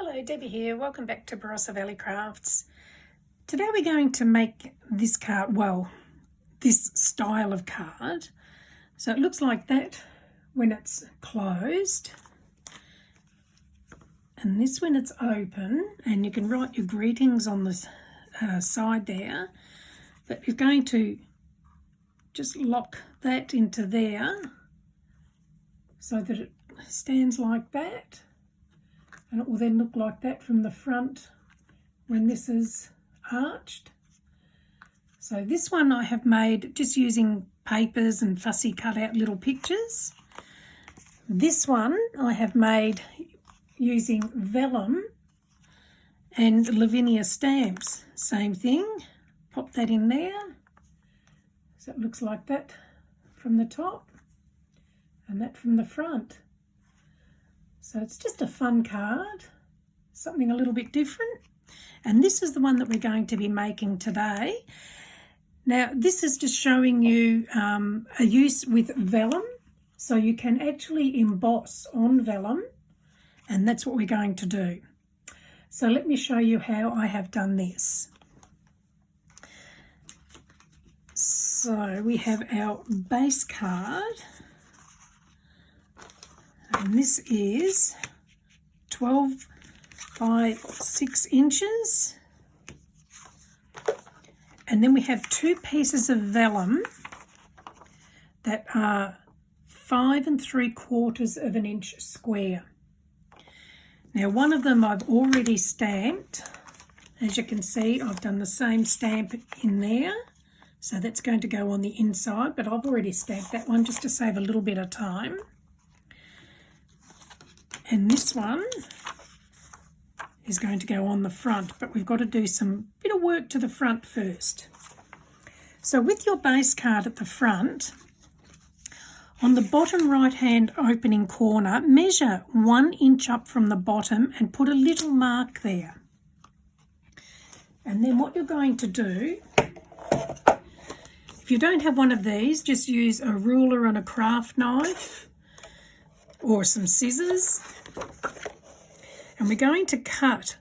Hello, Debbie here. Welcome back to Barossa Valley Crafts. Today we're going to make this card, well, this style of card. So it looks like that when it's closed. And this when it's open, and you can write your greetings on the side there. But you're going to just lock that into there so that it stands like that. And it will then look like that from the front when this is arched. So this one I have made just using papers and fussy cut out little pictures. This one I have made using vellum and Lavinia stamps. Same thing, pop that in there. So it looks like that from the top and that from the front. So it's just a fun card, something a little bit different. And this is the one that we're going to be making today. Now this is just showing you a use with vellum. So you can actually emboss on vellum, and that's what we're going to do. So let me show you how I have done this. So we have our base card. And this is 12 by 6 inches. And then we have 2 pieces of vellum that are 5 3/4 of an inch square. Now one of them I've already stamped. As you can see, I've done the same stamp in there. So that's going to go on the inside, but I've already stamped that one just to save a little bit of time. And this one is going to go on the front, but we've got to do some bit of work to the front first. So with your base card at the front, on the bottom right hand opening corner, measure 1 inch up from the bottom and put a little mark there. And then what you're going to do, if you don't have one of these, just use a ruler and a craft knife or some scissors. And we're going to cut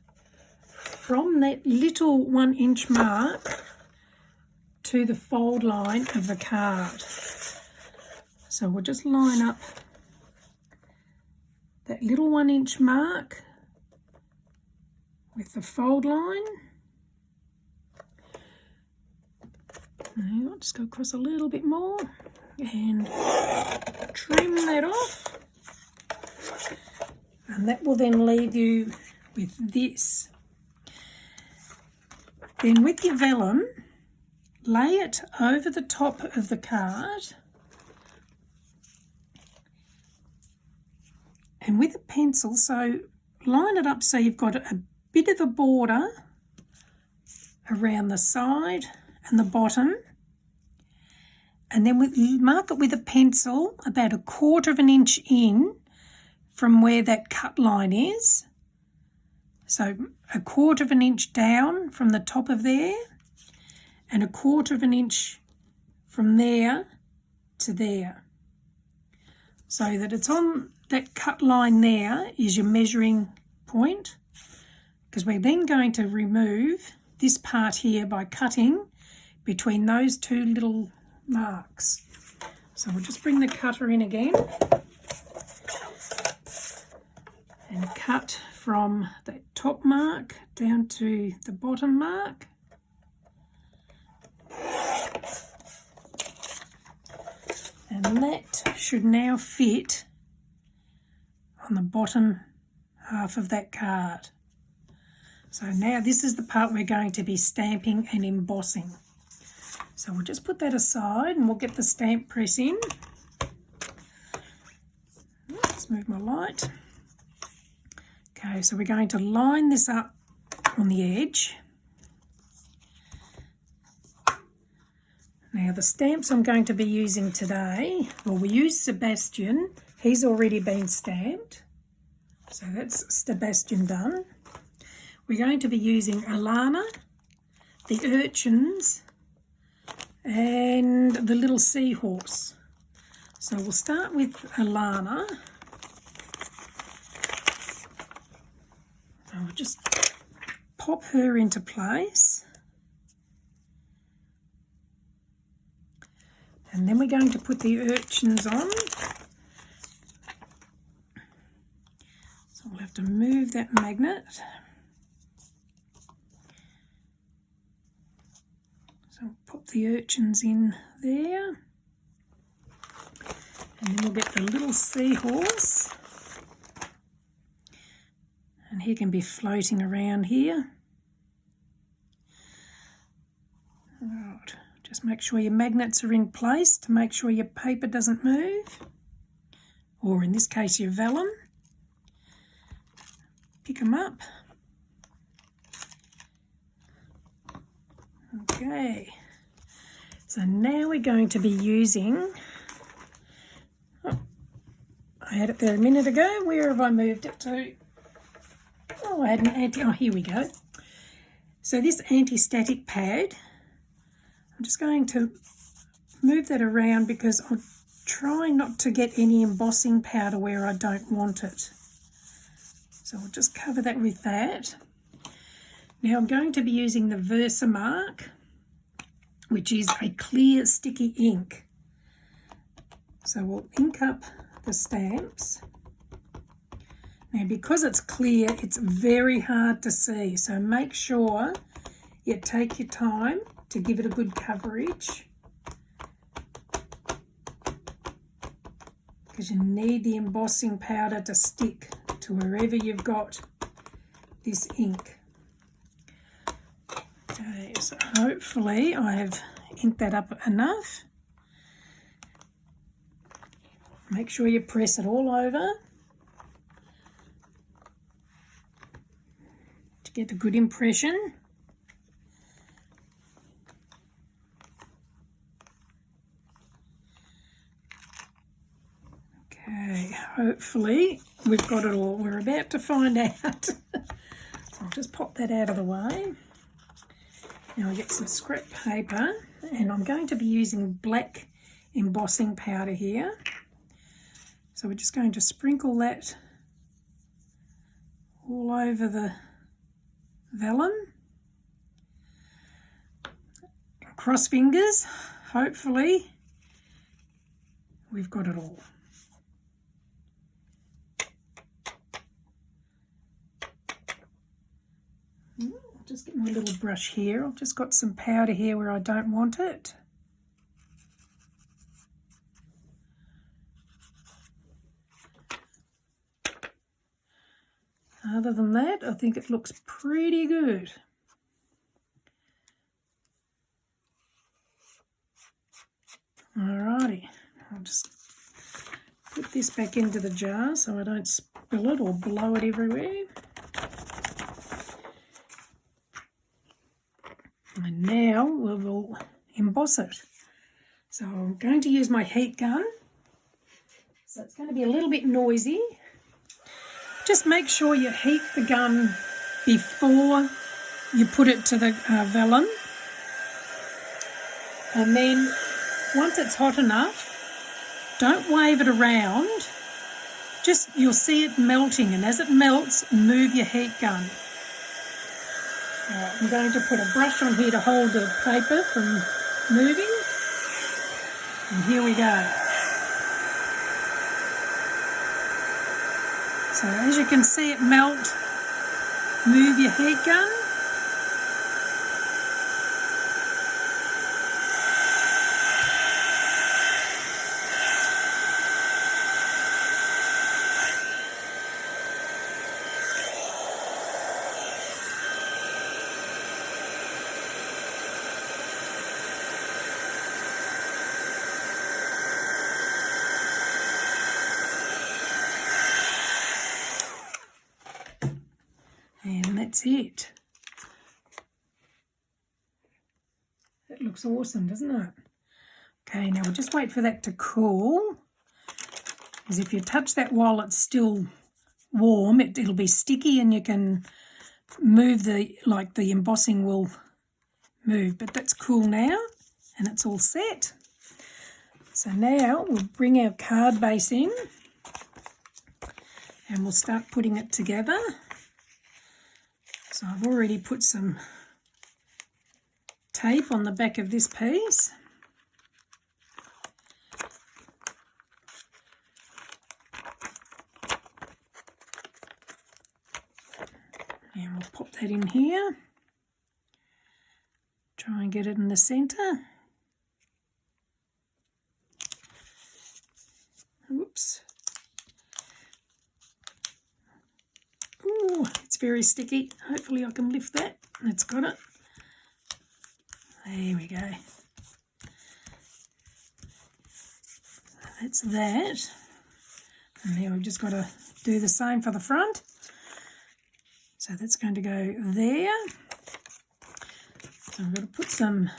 from that little 1 inch mark to the fold line of the card. So we'll just line up that little 1 inch mark with the fold line. And I'll just go across a little bit more and trim that off. And that will then leave you with this. Then with your vellum, lay it over the top of the card. And with a pencil, so line it up so you've got a bit of a border around the side and the bottom. And then mark it with a pencil about 1/4 of an inch in from where that cut line is. So 1/4 of an inch down from the top of there and 1/4 of an inch from there to there. So that it's on that cut line there is your measuring point, because we're then going to remove this part here by cutting between those 2 little marks. So we'll just bring the cutter in again and cut from that top mark down to the bottom mark. And that should now fit on the bottom half of that card. So now this is the part we're going to be stamping and embossing. So we'll just put that aside and we'll get the stamp press in. Let's move my light. Okay, so we're going to line this up on the edge. Now the stamps I'm going to be using today, well, we use Sebastian. He's already been stamped. So that's Sebastian done. We're going to be using Alana, the urchins, and the little seahorse. So we'll start with Alana. just pop her into place. And then we're going to put the urchins on. So we'll have to move that magnet. So pop the urchins in there. And then we'll get the little seahorse. And he can be floating around here. Right. Just make sure your magnets are in place to make sure your paper doesn't move. Or in this case, your vellum. Pick them up. Okay. So now we're going to be using... Oh, I had it there a minute ago. Where have I moved it to? Oh, I had an oh, here we go. So this anti-static pad, I'm just going to move that around because I'm trying not to get any embossing powder where I don't want it. So I'll just cover that with that. Now I'm going to be using the Versamark, which is a clear sticky ink. So we'll ink up the stamps. Now because it's clear, it's very hard to see, so make sure you take your time to give it a good coverage, because you need the embossing powder to stick to wherever you've got this ink. Okay, so hopefully I have inked that up enough. Make sure you press it all over to get a good impression. Okay, hopefully we've got it all. We're about to find out. So I'll just pop that out of the way. Now I'll get some scrap paper, and I'm going to be using black embossing powder here. So we're just going to sprinkle that all over the vellum. Cross fingers, hopefully we've got it all. I'll just get my little brush here. I've just got some powder here where I don't want it. Other than that, I think it looks pretty good. Alrighty, I'll just put this back into the jar so I don't spill it or blow it everywhere. And now we will emboss it. So I'm going to use my heat gun. So it's going to be a little bit noisy. Just make sure you heat the gun before you put it to the vellum. And then once it's hot enough, don't wave it around. Just, you'll see it melting, and as it melts, move your heat gun. Right, I'm going to put a brush on here to hold the paper from moving. And here we go. So as you can see it melt, move your heat gun. And that's it. That looks awesome, doesn't it? Okay, now we'll just wait for that to cool, because if you touch that while it's still warm, it'll be sticky and you can move the embossing will move. But that's cool now, and it's all set. So now we'll bring our card base in and we'll start putting it together. So I've already put some tape on the back of this piece. And we'll pop that in here. Try and get it in the centre. Oops. Ooh, it's very sticky. Hopefully I can lift that. It's got it. There we go. So that's that. And now we've just got to do the same for the front. So that's going to go there. So I'm going to put some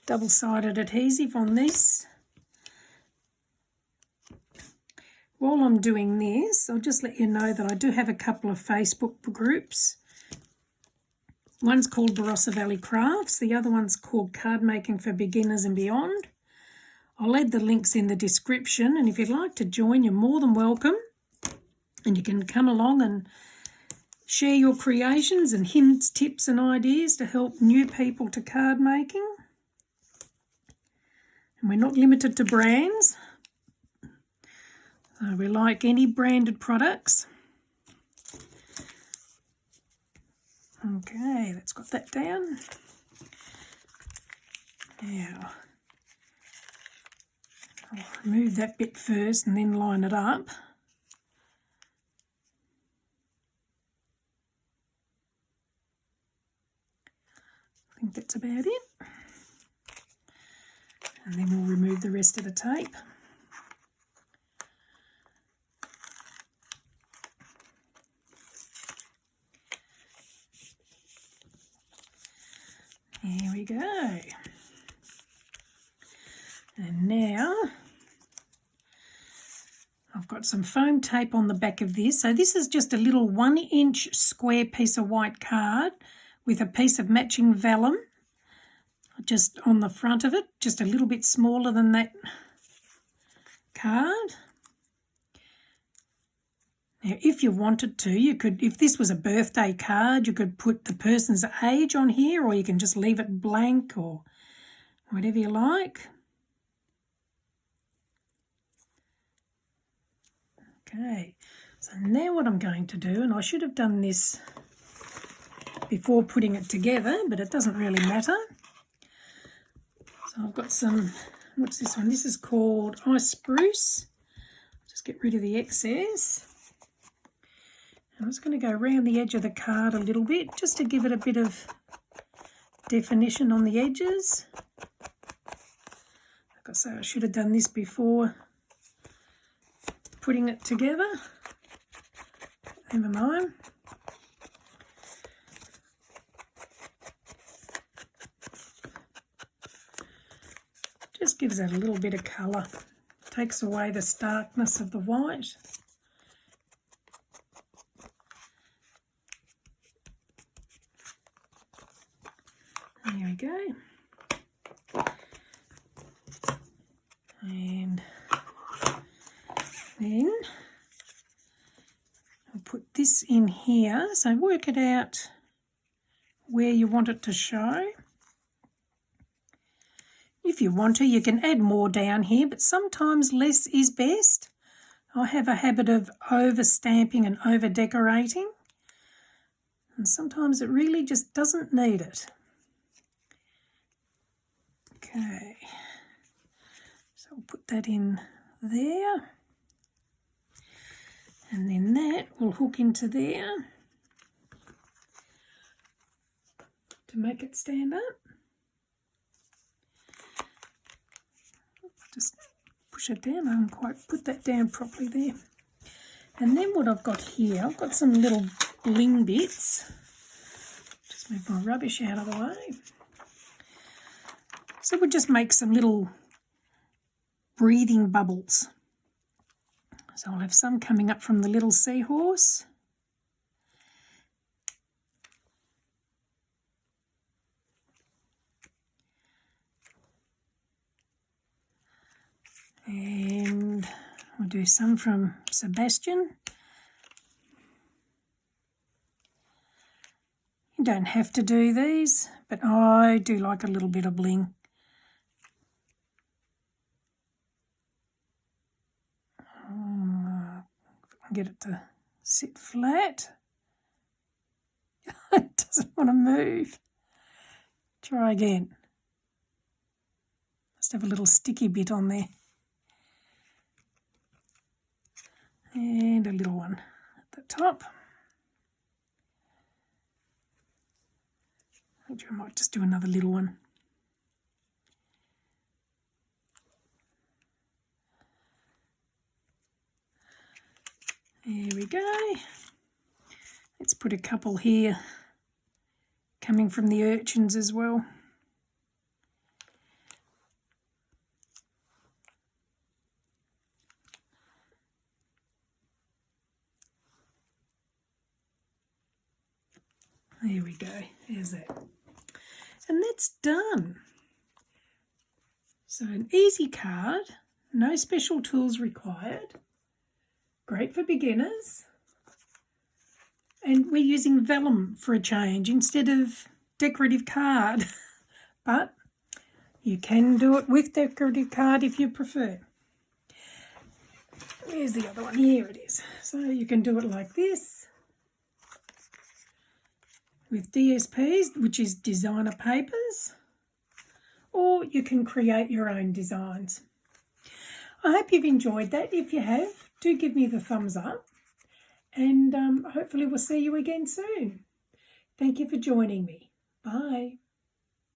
double-sided adhesive on this. While I'm doing this, I'll just let you know that I do have a couple of Facebook groups. One's called Barossa Valley Crafts, the other one's called Cardmaking for Beginners and Beyond. I'll add the links in the description, and if you'd like to join, you're more than welcome. And you can come along and share your creations and hints, tips and ideas to help new people to card making. And we're not limited to brands. So we like any branded products. Okay, that's got that down. Now, I'll remove that bit first and then line it up. I think that's about it. And then we'll remove the rest of the tape. There we go. And now I've got some foam tape on the back of this. So this is just a little 1-inch square piece of white card with a piece of matching vellum just on the front of it, just a little bit smaller than that card. Now, if you wanted to, you could, if this was a birthday card, you could put the person's age on here, or you can just leave it blank or whatever you like. Okay, so now what I'm going to do, and I should have done this before putting it together, but it doesn't really matter. So I've got some, what's this one? This is called Ice Spruce. Just get rid of the excess. I'm just going to go around the edge of the card a little bit, just to give it a bit of definition on the edges. Like I say, I should have done this before putting it together. Never mind. Just gives it a little bit of colour. Takes away the starkness of the white. There we go. And then I'll put this in here. So work it out where you want it to show. If you want to, you can add more down here, but sometimes less is best. I have a habit of over stamping and over decorating, and sometimes it really just doesn't need it. Okay, so I'll put that in there, and then that will hook into there to make it stand up. Just push it down. I haven't quite put that down properly there. And then what I've got here, I've got some little bling bits. Just move my rubbish out of the way. So we'll just make some little breathing bubbles. So I'll have some coming up from the little seahorse. And we'll do some from Sebastian. don't have to do these, but I do like a little bit of bling. Get it to sit flat. It doesn't want to move. Try again. Must have a little sticky bit on there. And a little one at the top. I might just do another little one. There we go. Let's put a couple here coming from the urchins as well. There we go. There's that. And that's done. So an easy card, no special tools required, great for beginners, and we're using vellum for a change instead of decorative card, but you can do it with decorative card if you prefer. Where's the other one? Here it is. So you can do it like this with DSPs, which is designer papers, or you can create your own designs. I hope you've enjoyed that. If you have, do give me the thumbs up, and hopefully we'll see you again soon. Thank you for joining me. Bye.